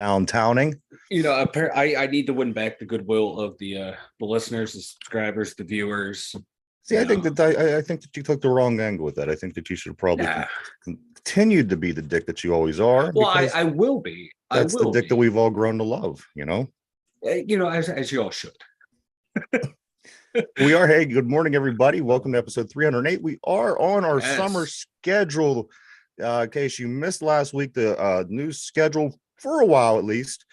Downtowning. I need to win back the goodwill of the listeners, the subscribers, the viewers. See, I think that you took the wrong angle with that. I think that you should probably continue to be the dick that you always are. Well, I will be. That's the dick that we've all grown to love, As you all should. We are. Hey, good morning, everybody. Welcome to episode 308. We are on our summer schedule. In case you missed last week, the new schedule for a while at least.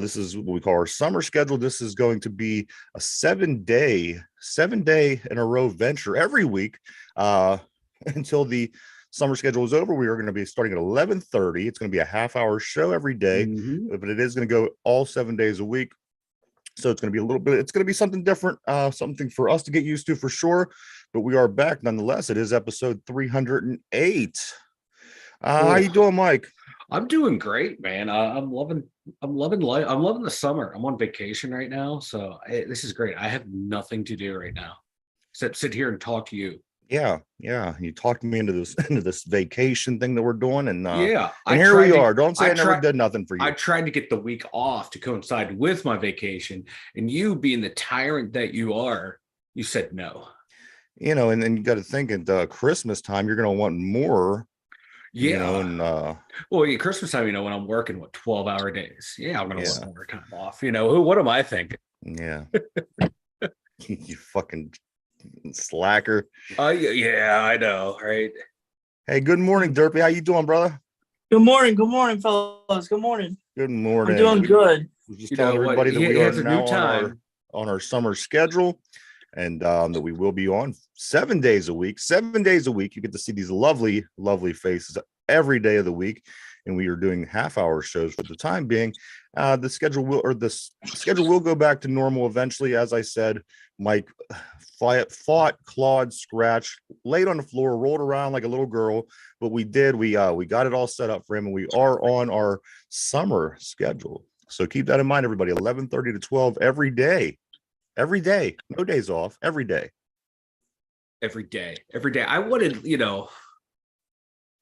This is what we call our summer schedule. This is going to be a 7-day in a row venture every week until the summer schedule is over. We are going to be starting at 11:30. It's going to be a half-hour show every day, but it is going to go all 7 days a week. So it's going to be it's going to be something different, something for us to get used to for sure. But we are back nonetheless. It is episode 308. How you doing, Mike? I'm doing great, man. I'm loving life. I'm loving the summer. I'm on vacation right now, so this is great. I have nothing to do right now except sit here and talk to you. Yeah. You talked me into this vacation thing that we're doing, and here we are. Don't say I never did nothing for you. I tried to get the week off to coincide with my vacation, and you, being the tyrant that you are, you said no. And then you got to think at Christmas time, you're going to want more. Christmas time, when I'm working 12-hour days, I'm gonna want more time off. What am I thinking? Yeah. You fucking slacker. I know, right? Hey, good morning, Derpy. How you doing, brother? Good morning, fellas. Good morning. Good morning. I'm doing good. We're just telling everybody that we are now on our summer schedule, and that we will be on 7 days a week. 7 days a week, you get to see these lovely, lovely faces every day of the week, and we are doing half-hour shows for the time being. The schedule will go back to normal eventually. As I said, Mike fought, clawed, scratched, laid on the floor, rolled around like a little girl, but we got it all set up for him, and we are on our summer schedule. So keep that in mind, everybody. 11:30 to 12 every day. Every day, no days off, every day. I wanted,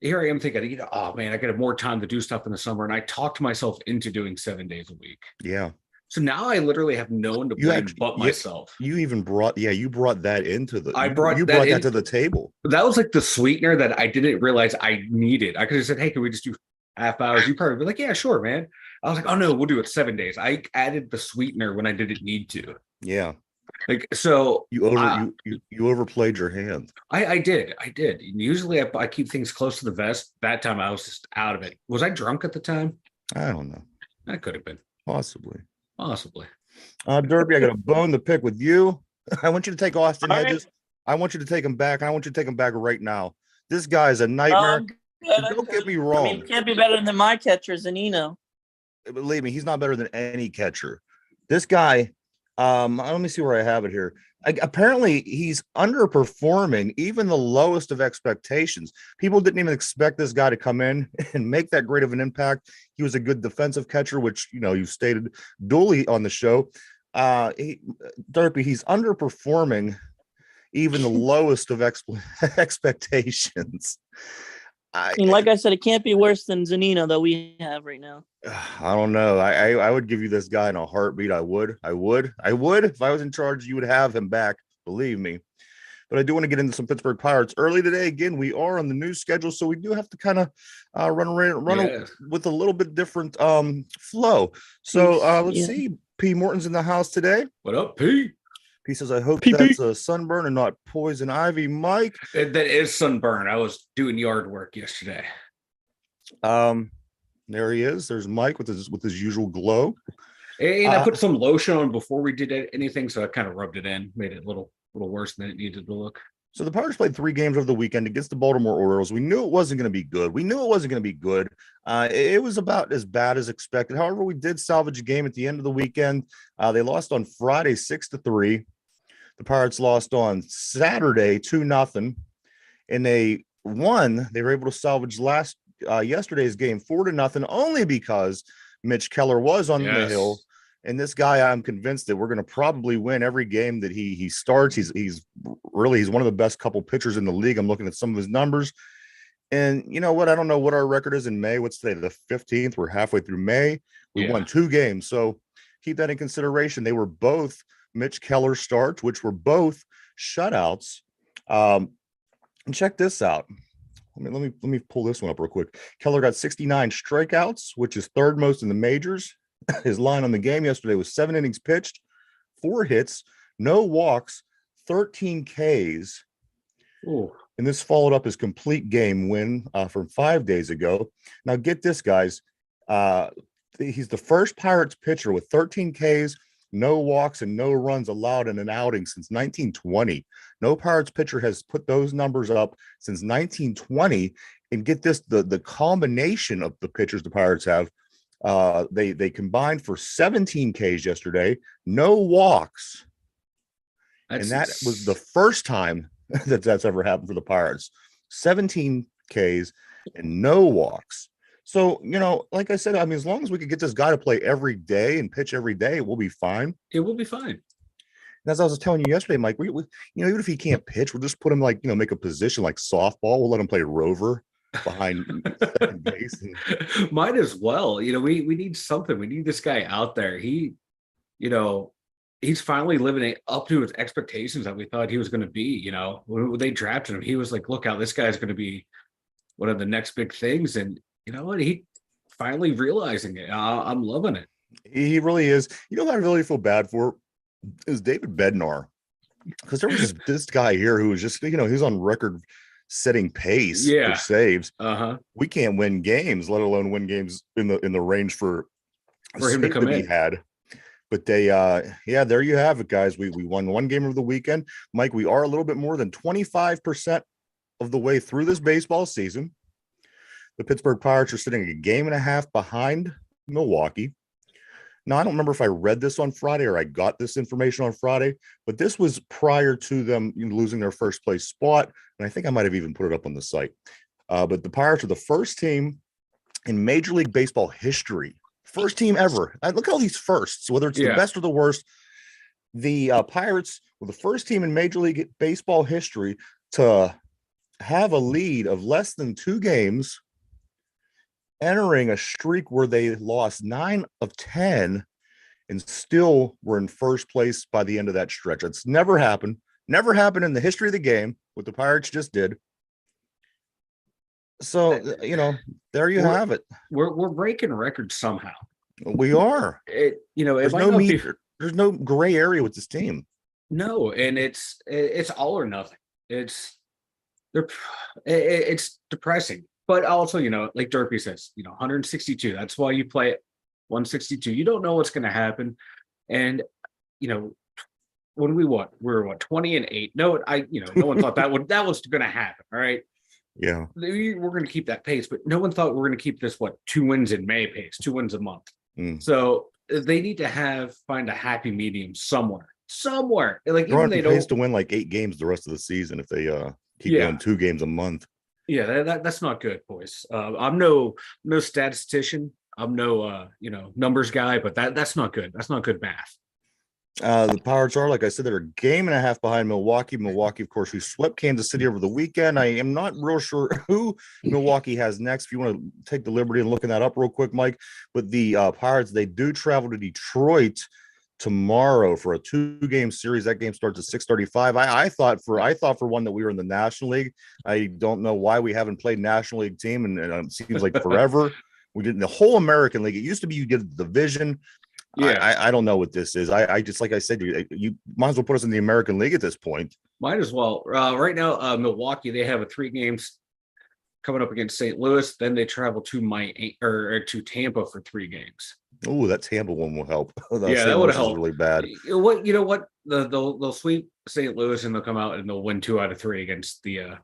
here I am thinking, oh man, I got more time to do stuff in the summer. And I talked myself into doing 7 days a week. Yeah. So now I literally have no one to blame but myself. You brought that into the, you brought that to the table. That was like the sweetener that I didn't realize I needed. I could have said, hey, can we just do half hours? You probably be like, yeah, sure, man. I was like, oh no, we'll do it 7 days. I added the sweetener when I didn't need to. Yeah. So you overplayed your hand. I did. Usually I keep things close to the vest. That time I was just out of it. Was I drunk at the time? I don't know. That could have been. Possibly. Derby, I got a bone to pick with you. I want you to take Austin Hedges. Right. I want you to take him back. I want you to take him back right now. This guy is a nightmare. Don't get me wrong. He can't be better than my catcher, Zanino. Believe me, he's not better than any catcher. This guy, let me see where I have it here. Apparently, he's underperforming even the lowest of expectations. People didn't even expect this guy to come in and make that great of an impact. He was a good defensive catcher, which, you've stated duly on the show. Derpy, he's underperforming even the lowest of expectations. Like I said, it can't be worse than Zanino that we have right now. I don't know. I would give you this guy in a heartbeat. I would. If I was in charge, you would have him back. Believe me. But I do want to get into some Pittsburgh Pirates early today. Again, we are on the new schedule, so we do have to kind of run with a little bit different flow. So let's see. P. Morton's in the house today. What up, P? He says, I hope that's a sunburn and not poison ivy. Mike, that is sunburn. I was doing yard work yesterday. There he is. There's Mike with his usual glow. And I put some lotion on before we did anything, so I kind of rubbed it in, made it a little worse than it needed to look. So the Pirates played 3 games over the weekend against the Baltimore Orioles. We knew it wasn't going to be good. It was about as bad as expected. However, we did salvage a game at the end of the weekend. They lost on Friday 6-3. The Pirates lost on Saturday 2-0, and they won. They were able to salvage yesterday's game 4-0, only because Mitch Keller was on the hill. And this guy, I'm convinced that we're going to probably win every game that he starts. He's one of the best couple pitchers in the league. I'm looking at some of his numbers. And you know what? I don't know what our record is in May. What's today? The 15th. We're halfway through May. We won 2 games. So keep that in consideration. They were both Mitch Keller starts, which were both shutouts. And check this out. Let me pull this one up real quick. Keller got 69 strikeouts, which is third most in the majors. His line on the game yesterday was 7 innings pitched, 4 hits, no walks, 13 Ks. Ooh. And this followed up his complete game win from 5 days ago. Now get this, guys. He's the first Pirates pitcher with 13 Ks, no walks, and no runs allowed in an outing since 1920. No Pirates pitcher has put those numbers up since 1920. And get this, the combination of the pitchers the Pirates have, they combined for 17 Ks yesterday, no walks. And that was the first time that's ever happened for the Pirates. 17 Ks and no walks. So, you know, like I said, I mean, as long as we could get this guy to play every day and pitch every day, we'll be fine. It will be fine. And as I was telling you yesterday, Mike, we you know, even if he can't pitch, we'll just put him like, you know, make a position like softball. We'll let him play rover behind second base. Might as well. You know, we need something. We need this guy out there. He, you know, he's finally living up to his expectations that we thought he was going to be. You know, when they drafted him, he was like, look out, this guy's going to be one of the next big things. And you know what? He finally realizing it. I'm loving it. He really is. You know what I really feel bad for is David Bednar, because there was this guy here who was just, you know, he's on record setting pace for saves. We can't win games, let alone win games in the range for him to come in. Had. But they, there you have it, guys. We won 1 game of the weekend. Mike, we are a little bit more than 25% of the way through this baseball season. The Pittsburgh Pirates are sitting a game and a half behind Milwaukee. Now, I don't remember if I read this on Friday or I got this information on Friday, but this was prior to them losing their first place spot. And I think I might have even put it up on the site. But the Pirates are the first team in Major League Baseball history. First team ever. Look at all these firsts, whether it's the best or the worst. The Pirates were the first team in Major League Baseball history to have a lead of less than 2 games, entering a streak where they lost 9 of 10 and still were in first place by the end of that stretch. It's never happened in the history of the game, what the Pirates just did. So, you know, there you have it. We're breaking records somehow. We are. There's no gray area with this team. No, and it's all or nothing. It's depressing. But also, you know, like Derpy says, you know, 162. That's why you play it 162. You don't know what's going to happen. And, you know, when we were 20-8. No, no one thought that was going to happen. All right. Yeah. We're going to keep that pace, but no one thought we're going to keep this, 2 wins in May pace, 2 wins a month. So they need to find a happy medium somewhere. Like, even they don't to win like 8 games the rest of the season if they keep going 2 games a month. Yeah, that's not good, boys. I'm no statistician. I'm no numbers guy, but that's not good. That's not good math. The Pirates are, like I said, they're a game and a half behind Milwaukee. Milwaukee, of course, who swept Kansas City over the weekend. I am not real sure who Milwaukee has next. If you want to take the liberty and looking that up real quick, Mike. But the Pirates, they do travel to Detroit tomorrow for a 2-game series. That game starts at 6:35. I thought for one that we were in the National League. I don't know why we haven't played National League team, and it seems like forever. We did in the whole American League. It used to be you did the division. Yeah, I don't know what this is. I just, like I said, you might as well put us in the American League at this point. Might as well. Right now, Milwaukee, they have 3 games coming up against St. Louis. Then they travel to to Tampa for 3 games. Oh, that Tampa one will help. That would help. Really bad. You know what? They'll sweep St. Louis and they'll come out and they'll win 2 out of 3 against the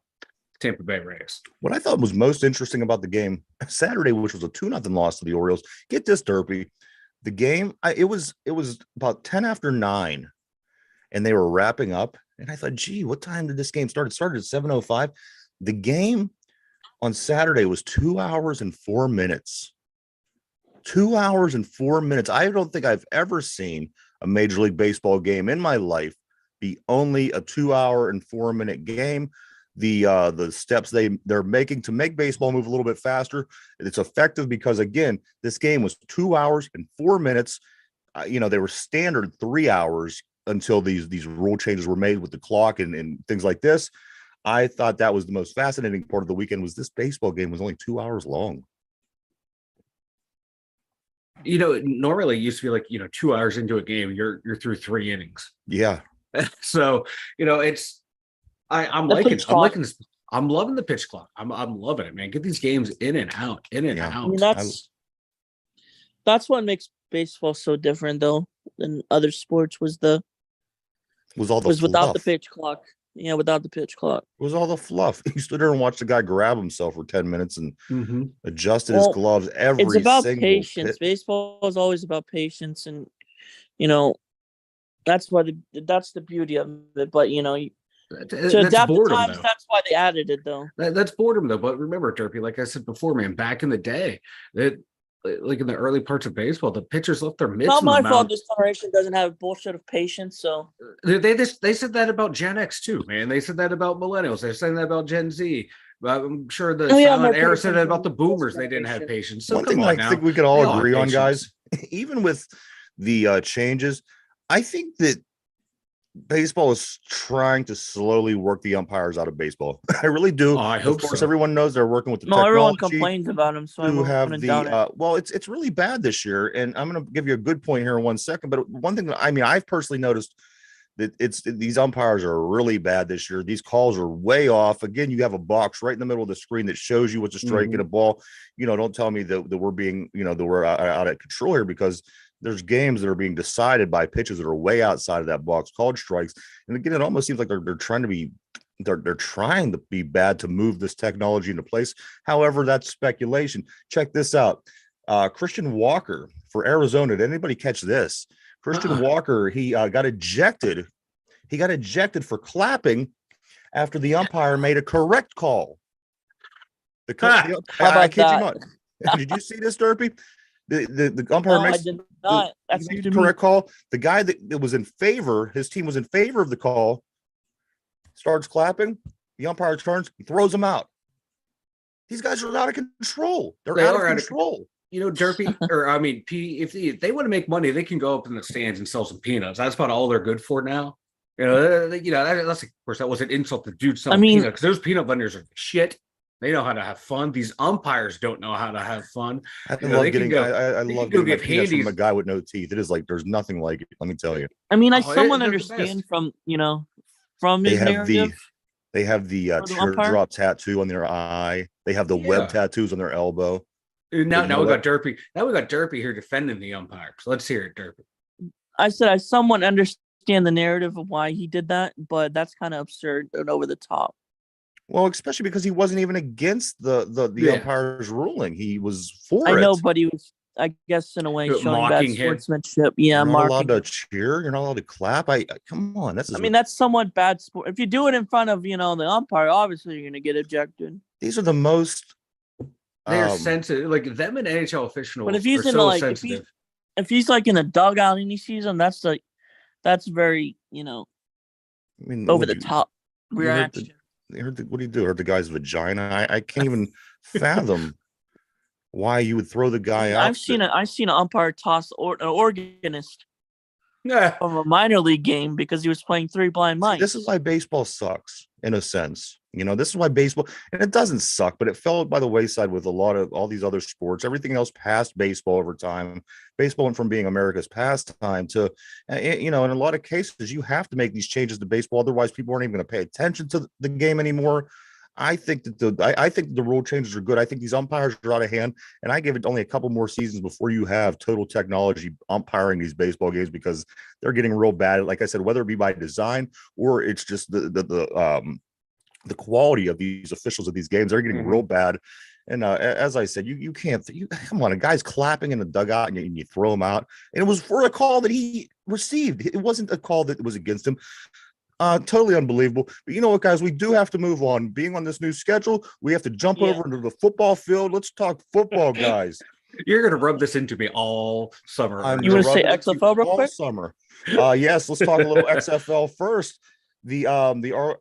Tampa Bay Rays. What I thought was most interesting about the game Saturday, which was a 2-0 loss to the Orioles. Get this, Derpy. The game, it was about 10 after 9, and they were wrapping up. And I thought, gee, what time did this game start? It started at 7:05. The game on Saturday was 2 hours and 4 minutes. 2 hours and 4 minutes. I don't think I've ever seen a Major League Baseball game in my life be only a 2 hour and 4 minute game. the steps they're making to make baseball move a little bit faster. It's effective because, again, this game was 2 hours and 4 minutes. They were standard 3 hours until these rule changes were made with the clock and things like this. I thought that was the most fascinating part of the weekend. Was this baseball game was only 2 hours long. Normally it used to be like 2 hours into a game, you're through 3 innings. Yeah. So I'm loving the pitch clock. I'm loving it, man. Get these games in and out. I mean, that's what makes baseball so different though than other sports was without the pitch clock. Yeah, without the pitch clock. It was all the fluff. You stood there and watched the guy grab himself for 10 minutes and adjusted his gloves every It's about single patience. hit. Baseball is always about patience, and that's the beauty of it. But to adapt the times, that's why they added it though. That's boredom though. But remember, Derpy, like I said before, man, back in the day, that like in the early parts of baseball, the pitchers left their mitts. Not my fault. This generation doesn't have bullshit of patience. So they said that about Gen X too, man. They said that about millennials. They're saying that about Gen Z. I'm sure the silent era said that about the boomers. They didn't have patience. So one thing I think we could all agree on, guys, even with the changes, I think that baseball is trying to slowly work the umpires out of baseball. I really do. I hope of course, so. everyone knows they're working with the technology. Everyone complains about them. So I have the well, it's really bad this year, and I'm going to give you a good point here in 1 second. But one thing that I've personally noticed that these umpires are really bad this year. These calls are way off. Again, you have a box right in the middle of the screen that shows you what's a strike and a ball. Don't tell me that we're being that we're out of control here, because there's games that are being decided by pitches that are way outside of that box called strikes. And again, it almost seems like they're trying to be bad to move this technology into place. However, that's speculation. Check this out. Christian Walker for Arizona. Did anybody catch this? Christian Walker, he got ejected. He got ejected for clapping after the umpire made a correct call. I kid you not. Did you see this, Derpy? The umpire makes the correct call. The guy that was in favor, his team was in favor of the call, starts clapping. The umpire turns, he throws him out. These guys are out of control. They're out of control. Derpy, or P, if they want to make money, they can go up in the stands and sell some peanuts. That's about all they're good for now. That's of course that was an insult to dude selling peanuts, because those peanut vendors are shit. They know how to have fun. These umpires don't know how to have fun. I love getting peanuts from a guy with no teeth. It is like there's nothing like it. Let me tell you. I somewhat understand from his narrative. They have the teardrop tattoo on their eye. They have the web tattoos on their elbow. Now we got Derpy. Now we got Derpy here defending the umpires. Let's hear it, Derpy. I said I somewhat understand the narrative of why he did that, but that's kind of absurd and over the top. Well, especially because he wasn't even against the umpire's ruling. He was for it. I know, but he was, I guess, in a way, showing bad sportsmanship. Yeah, you're not allowed to cheer. You're not allowed to clap. Come on. That's somewhat bad sport. If you do it in front of the umpire, obviously you're going to get ejected. These are the most. They're sensitive. Like them and NHL officials. But if he's sensitive. If he's like in a dugout and he sees them, that's very over the top reaction. What do you do? Hurt the guy's vagina? I can't even fathom why you would throw the guy out. I've seen an umpire toss an organist from a minor league game because he was playing three blind mice. This is why baseball sucks, in a sense. This is why baseball, and it doesn't suck, but it fell by the wayside with a lot of all these other sports. Everything else passed baseball over time. Baseball went from being America's pastime to, in a lot of cases, you have to make these changes to baseball. Otherwise, people aren't even going to pay attention to the game anymore. I think that I think the rule changes are good. I think these umpires are out of hand, and I give it only a couple more seasons before you have total technology umpiring these baseball games, because they're getting real bad. Like I said, whether it be by design or it's just the quality of these officials of these games, they're getting real bad. And as I said, you can't. Come on, a guy's clapping in the dugout and you throw him out, and it was for a call that he received. It wasn't a call that was against him. Totally unbelievable. But you know what, guys? We do have to move on. Being on this new schedule, we have to jump over into the football field. Let's talk football, guys. You're gonna rub this into me all summer. You want to say XFL real quick? Summer. Yes, let's talk a little XFL first. the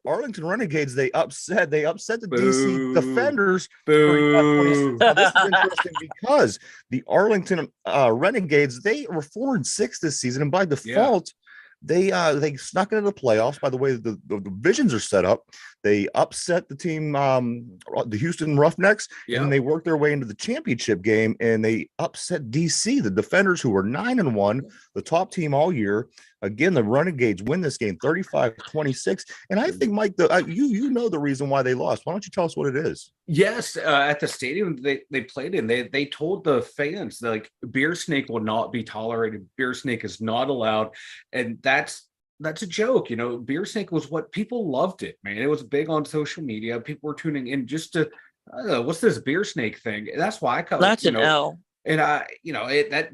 Arlington Renegades, they upset the DC Boo. Defenders. Boo. Now, this is interesting because the Arlington Renegades, they were 4-6 this season, and by default, they snuck into the playoffs. By the way, the divisions are set up. They upset the team, the Houston Roughnecks, and then they worked their way into the championship game, and they upset DC, the Defenders, who were 9-1, the top team all year. Again, the Renegades win this game 35-26. And I think, Mike, you know the reason why they lost. Why don't you tell us what it is? Yes, at the stadium they played in, they told the fans, like, beer snake will not be tolerated. Beer snake is not allowed. And that's a joke. You know, beer snake was what people loved it, man. It was big on social media. People were tuning in just to, I don't know, what's this beer snake thing? And that's why I come. That's an L. And I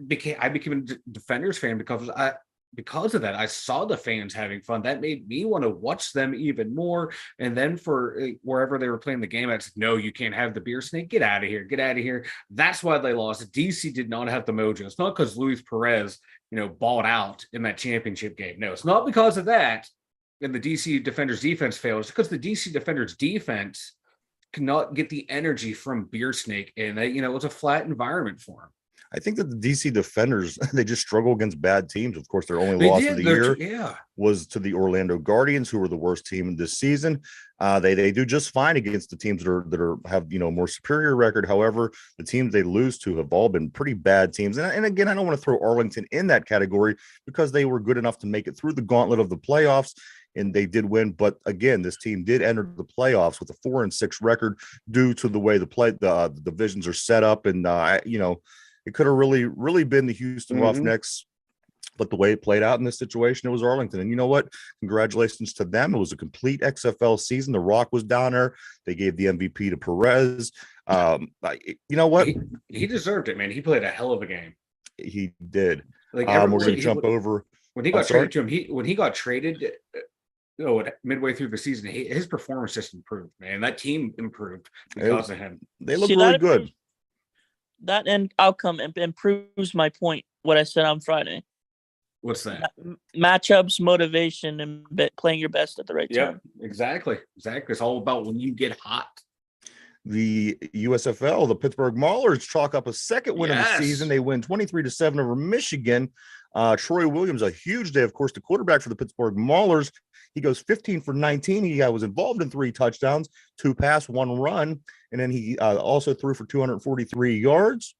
became a Defenders fan because of that. I saw the fans having fun. That made me want to watch them even more. And then for wherever they were playing the game, I said, no, you can't have the beer snake. Get out of here. Get out of here. That's why they lost. DC did not have the mojo. It's not because Luis Perez, balled out in that championship game. No, it's not because of that. And the DC Defenders defense failed. It's because the DC Defenders defense cannot get the energy from beer snake. And it was a flat environment for them. I think that the DC Defenders, they just struggle against bad teams. Of course, their only loss of the year was to the Orlando Guardians, who were the worst team this season. They do just fine against the teams that have more superior record. However, the teams they lose to have all been pretty bad teams. And again, I don't want to throw Arlington in that category because they were good enough to make it through the gauntlet of the playoffs. And they did win, but again, this team did enter the playoffs with a 4-6 record due to the way the divisions are set up, and it could have really been the Houston Roughnecks, but the way it played out in this situation, it was Arlington. And you know what? Congratulations to them. It was a complete XFL season. The Rock was down there. They gave the MVP to Perez. You know what? He deserved it, man. He played a hell of a game. He did. Like we're going to jump over. When he got traded to him, when he got traded, midway through the season, his performance just improved, man. That team improved because of him. They look really good. That end outcome improves my point, what I said on Friday. What's that? Matchups, motivation, and playing your best at the right time. Exactly. It's all about when you get hot. The USFL, the Pittsburgh Maulers, chalk up a second win of the season. They win 23-7 over Michigan. Troy Williams, a huge day, of course, the quarterback for the Pittsburgh Maulers. He goes 15 for 19. He was involved in 3 touchdowns, 2 pass, 1 run, and then he also threw for 243 yards.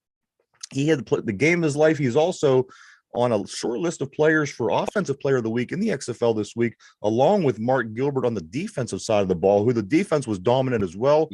He had the game of his life. He's also on a short list of players for Offensive Player of the Week in the XFL this week, along with Mark Gilbert on the defensive side of the ball, who the defense was dominant as well.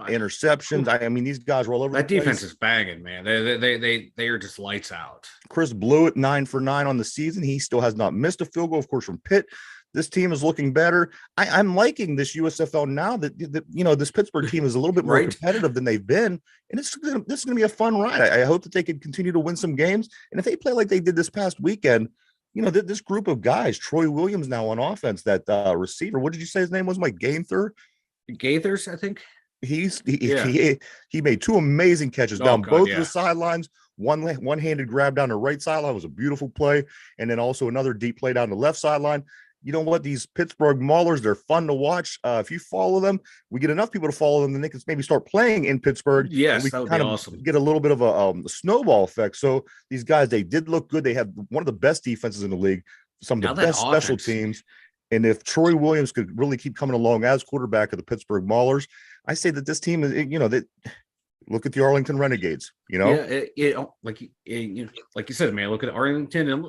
Interceptions. I mean, these guys were all over. That defense is banging, man. They are just lights out. Chris Blewett, 9 for 9 on the season. He still has not missed a field goal, of course, from Pitt. This team is looking better. I'm liking this USFL now that this Pittsburgh team is a little bit more competitive than they've been, and this is going to be a fun ride. I hope that they can continue to win some games, and if they play like they did this past weekend, this group of guys, Troy Williams now on offense, that receiver. What did you say his name was, Mike? Gaithers, I think. He made 2 amazing catches down both of the sidelines. One-handed grab down the right sideline was a beautiful play, and then also another deep play down the left sideline. You know what? These Pittsburgh Maulers, they're fun to watch. If you follow them, we get enough people to follow them, then they can maybe start playing in Pittsburgh. Yes, we that would kind be of awesome. Get a little bit of a snowball effect. So these guys, they did look good. They had one of the best defenses in the league, some of the best special teams. And if Troy Williams could really keep coming along as quarterback of the Pittsburgh Maulers, I say that this team is, that. Look at the Arlington Renegades, like you said, man, look at Arlington, and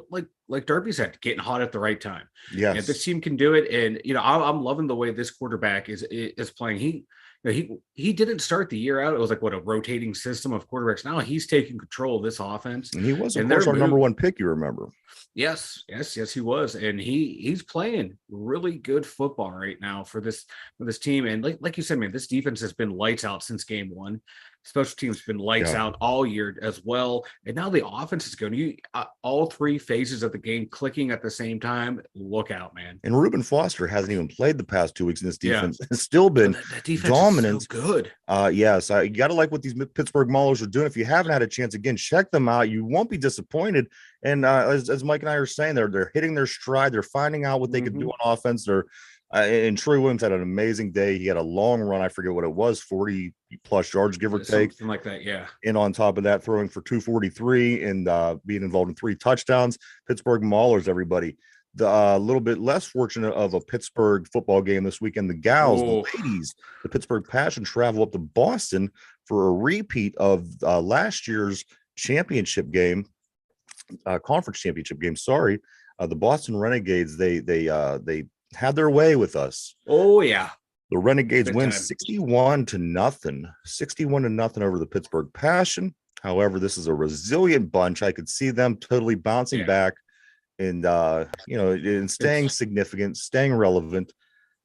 like Derby said, getting hot at the right time. Yes. If this team can do it, and I'm loving the way this quarterback is playing. He didn't start the year out. It was like a rotating system of quarterbacks. Now he's taking control of this offense. And he was, of course, our number 1 pick, you remember. Yes, he was. And he's playing really good football right now for this team. And like you said, man, this defense has been lights out since game 1. Special teams been lights out all year as well. And now the offense is going. All 3 phases of the game clicking at the same time. Look out, man. And Reuben Foster hasn't even played the past 2 weeks in this defense. It's still been that defense dominant. Is so good. Yes, you got to like what these Pittsburgh Maulers are doing. If you haven't had a chance, again, check them out. You won't be disappointed. And as Mike and I are saying, they're hitting their stride. They're finding out what they can do on offense. They're And Troy Williams had an amazing day. He had a long run. I forget what it was, 40 plus yards, give or take. Something like that, yeah. And on top of that, throwing for 243 and being involved in 3 touchdowns. Pittsburgh Maulers, everybody. The little bit less fortunate of a Pittsburgh football game this weekend. The gals, the ladies, the Pittsburgh Passion travel up to Boston for a repeat of last year's championship game, conference championship game. Sorry, the Boston Renegades. They had their way with us. Oh yeah. The Renegades win 61-0, 61-0 over the Pittsburgh Passion. However, this is a resilient bunch. I could see them totally bouncing back and and staying significant, staying relevant.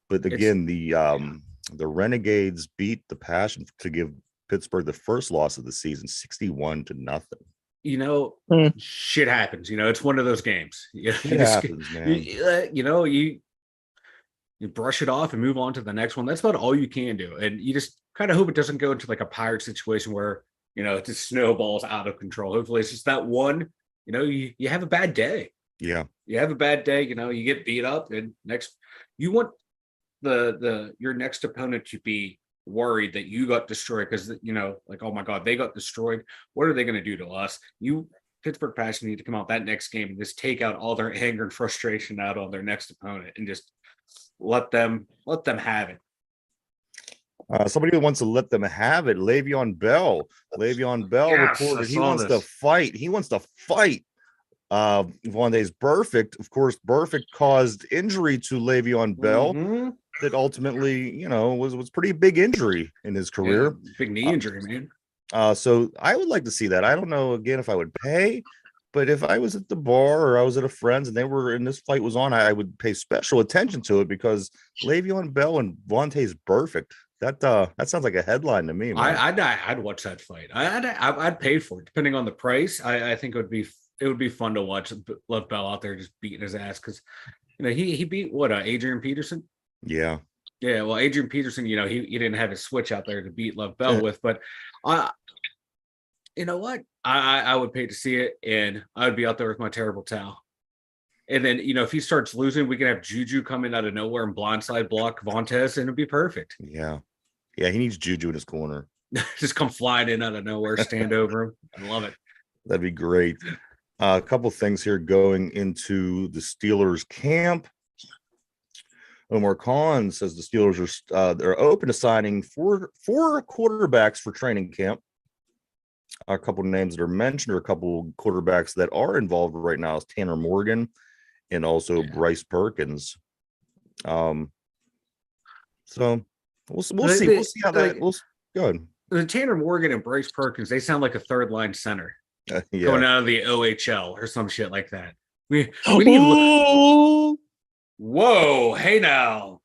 But again, the Renegades beat the Passion to give Pittsburgh the first loss of the season, 61-0. Shit happens. It's one of those games. It happens, man. You brush it off and move on to the next one. That's about all you can do. And you just kind of hope it doesn't go into like a pirate situation where, it just snowballs out of control. Hopefully it's just that one, you have a bad day. Yeah. You have a bad day, you get beat up, and you want your next opponent to be worried that you got destroyed because, like, oh my God, they got destroyed. What are they going to do to us? Pittsburgh Passion need to come out that next game and just take out all their anger and frustration out on their next opponent and just let them have it. Somebody who wants to let them have it, Le'Veon Bell. Reported he wants to fight. He wants to fight. Vontae's Burfict. Of course, Burfict caused injury to Le'Veon Bell that ultimately, was pretty big injury in his career. Yeah, big knee injury, man. So I would like to see that. I don't know, again, if I would pay, but if I was at the bar or I was at a friend's and this fight was on, I would pay special attention to it because Le'Veon Bell and Vontae's Burfict. That sounds like a headline to me, man. I'd watch that fight. I'd pay for it, depending on the price. I think it would be fun to watch Lev Bell out there just beating his ass because he beat Adrian Peterson. Yeah. Well, Adrian Peterson, he didn't have his switch out there to beat Lev Bell with, but you know what? I would pay to see it, and I would be out there with my terrible towel. And then, if he starts losing, we can have Juju come in out of nowhere and blindside block Vontae, and it'd be perfect. Yeah. Yeah, he needs Juju in his corner. Just come flying in out of nowhere, stand over him. I love it. That'd be great. A couple things here going into the Steelers camp. Omar Khan says the Steelers are they're open to signing four quarterbacks for training camp. A couple of names that are mentioned, or a couple quarterbacks that are involved right now, is Tanner Morgan and also Bryce Perkins. So we'll see. We'll see how that. Go ahead. The Tanner Morgan and Bryce Perkins, they sound like a third line center going out of the OHL or some shit like that. We need. Whoa! Hey now.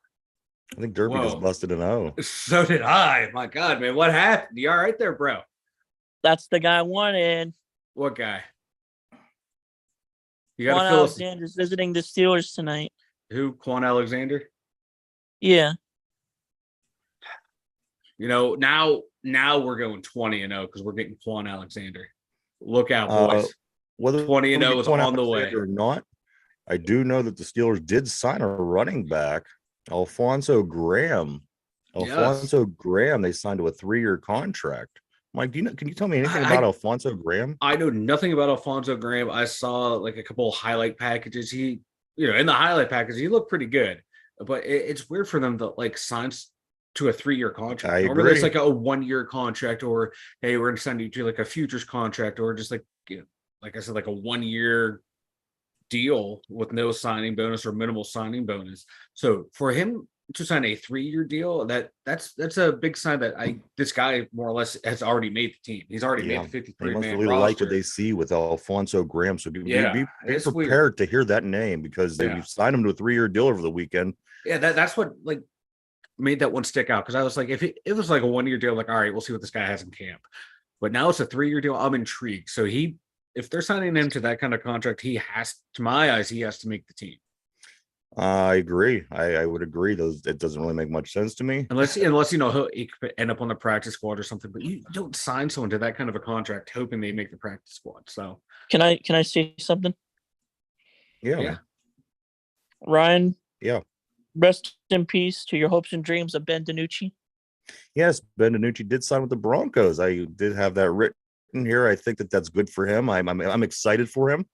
I think Derby just busted an O. So did I. My God, man, what happened? You all right there, bro? That's the guy I wanted. What guy? Quan Alexander's visiting the Steelers tonight. Who? Quan Alexander? Yeah. Now we're going 20-0 because we're getting Quan Alexander. Look out, boys. Whether 20-0 is on the way or not, I do know that the Steelers did sign a running back, Alfonso Graham. Graham, they signed to a 3-year contract. Mike, can you tell me anything about Alfonso Graham? I know nothing about Alfonso Graham. I saw like a couple of highlight packages. He, in the highlight package, he looked pretty good. But it's weird for them to like sign to a 3-year contract. I agree. Or it's like a 1-year contract, or hey, we're gonna send you to like a futures contract, or just like like I said, like a 1-year deal with no signing bonus or minimal signing bonus. So for him to sign a 3-year deal, that's a big sign that this guy more or less has already made the team. He's already made the 53-man roster. They must really like what they see with Alfonso Graham. So be prepared to hear that name because they signed him to a 3-year deal over the weekend. Yeah, that's what like made that one stick out, because I was like, if it was like a 1-year deal, like all right, we'll see what this guy has in camp. But now it's a 3-year deal. I'm intrigued. So if they're signing him to that kind of contract, he has to make the team. I agree. I would agree. It doesn't really make much sense to me. Unless he could end up on the practice squad or something. But you don't sign someone to that kind of a contract hoping they make the practice squad. So can I say something? Yeah. Ryan. Yeah. Rest in peace to your hopes and dreams of Ben DiNucci. Yes, Ben DiNucci did sign with the Broncos. I did have that written here. I think that's good for him. I'm excited for him.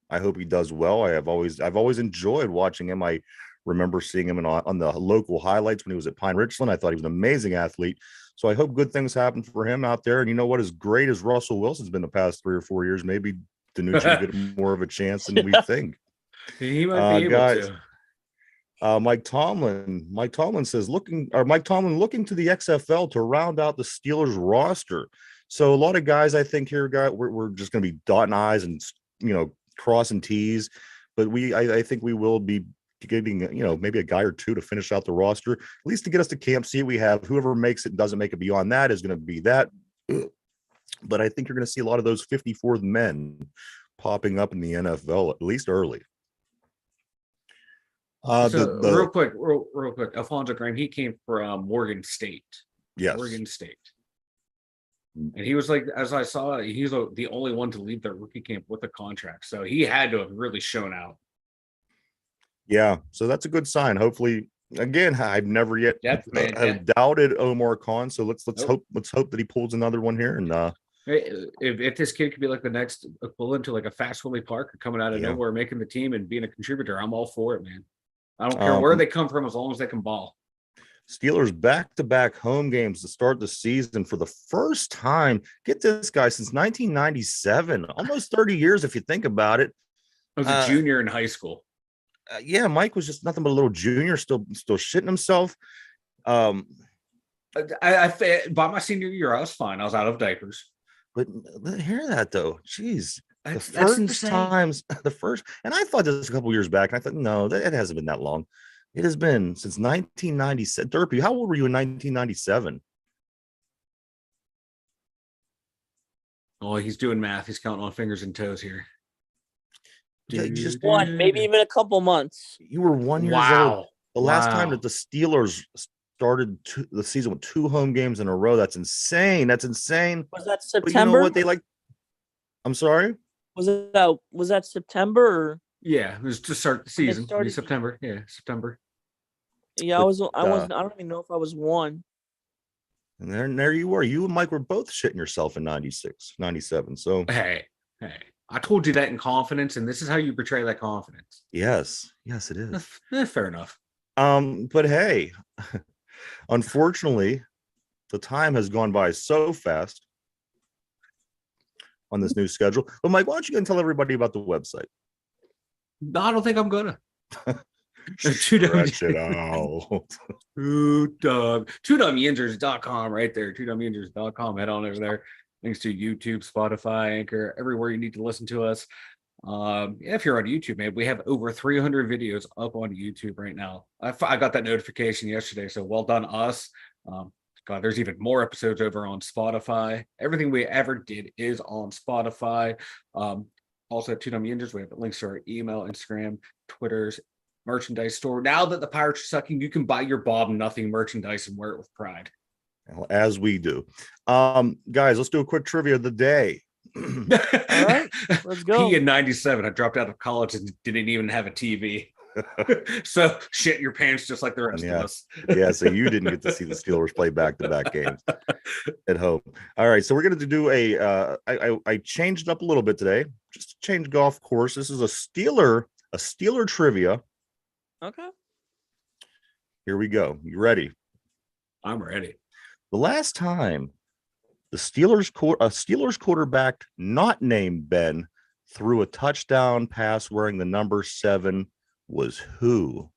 I hope he does well. I've always enjoyed watching him. I remember seeing him on the local highlights when he was at Pine Richland. I thought he was an amazing athlete. So I hope good things happen for him out there. And you know what? As great as Russell Wilson's been the past 3 or 4 years, maybe DiNucci will get more of a chance than we think. He might be able to. Mike Tomlin says Mike Tomlin looking to the XFL to round out the Steelers roster. So a lot of guys, I think here, we're just going to be dotting I's and crossing T's, but I think we will be getting maybe a guy or two to finish out the roster, at least to get us to camp. See, we have whoever makes it and doesn't make it beyond that is going to be that. But I think you're going to see a lot of those 54th men popping up in the NFL at least early. Real quick, Alfonso Graham, he came from Morgan State. Yes. Morgan State. And he was like, as I saw, he's the only one to leave their rookie camp with a contract. So he had to have really shown out. Yeah. So that's a good sign. Hopefully, again, I've never yet doubted Omar Khan. So let's hope that he pulls another one here. And if this kid could be like the next equivalent to like a Fast Willie Parker coming out of nowhere, making the team and being a contributor, I'm all for it, man. I don't care where they come from as long as they can ball. Steelers back-to-back home games to start the season for the first time. Get this, guy, since 1997, almost 30 years if you think about it. I was a junior in high school. Yeah, Mike was just nothing but a little junior, still shitting himself. I by my senior year, I was fine. I was out of diapers. But hear that though, jeez. That's The first, and I thought this a couple years back, and I thought, no, it hasn't been that long. It has been since 1997. Derpy, how old were you in 1997? Oh, he's doing math. He's counting on fingers and toes here. Yeah, just one, maybe even a couple months. You were 1 year old. The last time that the Steelers started the season with 2 home games in a row. That's insane. Was that September? But you know what they like? I'm sorry. Was that September? Or? Yeah, it was to start the season. September. Yeah, September. Yeah, I wasn't. I don't even know if I was one. And there you were. You and Mike were both shitting yourself in 96, 97. So hey, I told you that in confidence, and this is how you portray that confidence. Yes, it is. Fair enough. But hey, unfortunately, the time has gone by so fast on this new schedule. But Mike, why don't you go and tell everybody about the website? No, I don't think I'm gonna. Stretch it out. TwoDumYizers.com right there. TwoDumYizers.com. Head on over there. Thanks to YouTube, Spotify, Anchor, everywhere you need to listen to us. If you're on YouTube, man, we have over 300 videos up on YouTube right now. I got that notification yesterday, so well done us. God, there's even more episodes over on Spotify. Everything we ever did is on Spotify. Also, at Two Dumb Yizers, we have links to our email, Instagram, Twitter's merchandise store. Now that the Pirates are sucking, you can buy your Bob Nothing merchandise and wear it with pride. Well, as we do. Guys, let's do a quick trivia of the day. All right, let's go. He in 97, I dropped out of college and didn't even have a TV. So shit your pants just like the rest of us. Yeah, so you didn't get to see the Steelers play back-to-back games at home. All right, so we're going to do I changed it up a little bit today, just to change golf course. This is a Steeler trivia. Okay. Here we go. You ready? I'm ready. The last time a Steelers quarterback not named Ben threw a touchdown pass wearing the number 7 was who?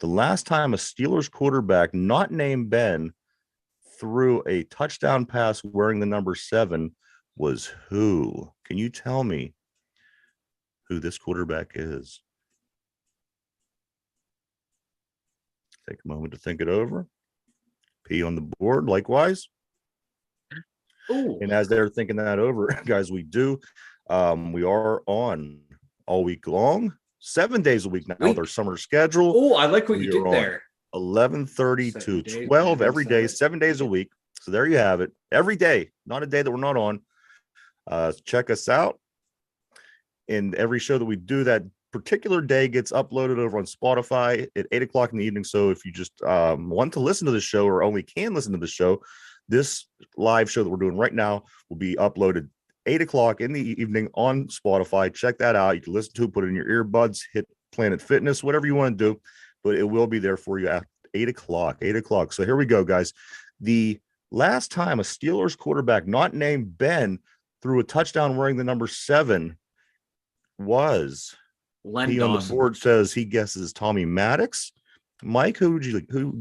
The last time a Steelers quarterback not named Ben threw a touchdown pass wearing the number 7 was who? Can you tell me who this quarterback is? Take a moment to think it over. P on the board, likewise. Ooh. And as they're thinking that over, guys, we are on all week long, 7 days a week now with our summer schedule. Oh, I like what you did there. 11:30 to 12 every day, 7 days a week. So there you have it. Every day, not a day that we're not on. Check us out. And every show that we do that particular day gets uploaded over on Spotify at 8 o'clock in the evening. So if you just want to listen to the show or only can listen to the show, this live show that we're doing right now will be uploaded 8 o'clock in the evening on Spotify. Check that out. You can listen to it, put it in your earbuds, hit Planet Fitness, whatever you want to do, but it will be there for you at 8 o'clock. So here we go, guys. The last time a Steelers quarterback not named Ben threw a touchdown wearing the number 7 was Len he Dawson. on the board says he guesses Tommy Maddox. Mike, who would you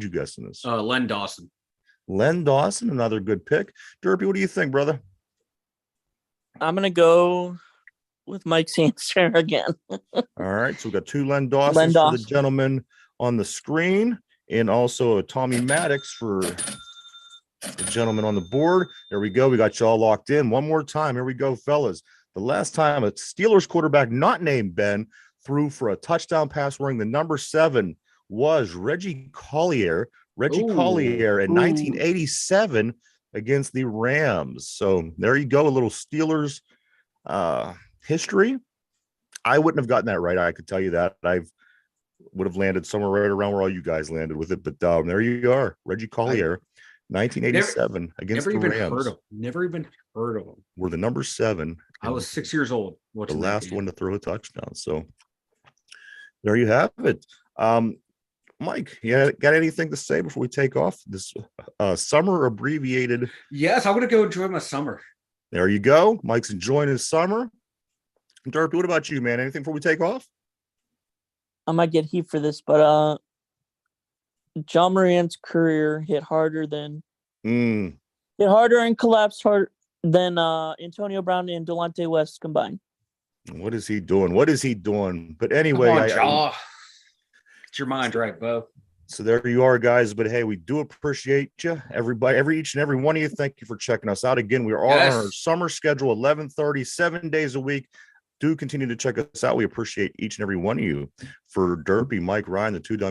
guess in this? Len Dawson. Len Dawson, another good pick. Derpy, what do you think, brother? I'm gonna go with Mike's answer again. All right, so we got 2 Len Dawsons for the gentleman on the screen, and also a Tommy Maddox for the gentleman on the board. There we go. We got you all locked in. One more time. Here we go, fellas. The last time a Steelers quarterback not named Ben threw for a touchdown pass wearing the number 7 was Reggie Collier. Collier in 1987 against the Rams. So there you go, a little Steelers history. I wouldn't have gotten that right. I could tell you that. I would have landed somewhere right around where all you guys landed with it. But there you are, Reggie Collier, 1987 against the Rams. Never even heard of him. We're the number 7. I was 6 years old. The last one to throw a touchdown. So there you have it. Mike, you got anything to say before we take off this summer abbreviated? Yes, I'm going to go enjoy my summer. There you go. Mike's enjoying his summer. Derpy, what about you, man? Anything before we take off? I might get heat for this, but John Moran's career hit harder and collapsed harder than Antonio Brown and Delonte West combined. What is he doing? But anyway, get your mind right, Bo. So there you are, guys. But hey, we do appreciate you, everybody, each and every one of you. Thank you for checking us out. Again, we are on our summer schedule, 11:30, 7 days a week. Do continue to check us out. We appreciate each and every one of you. For Derpy, Mike, Ryan, the 2 Dum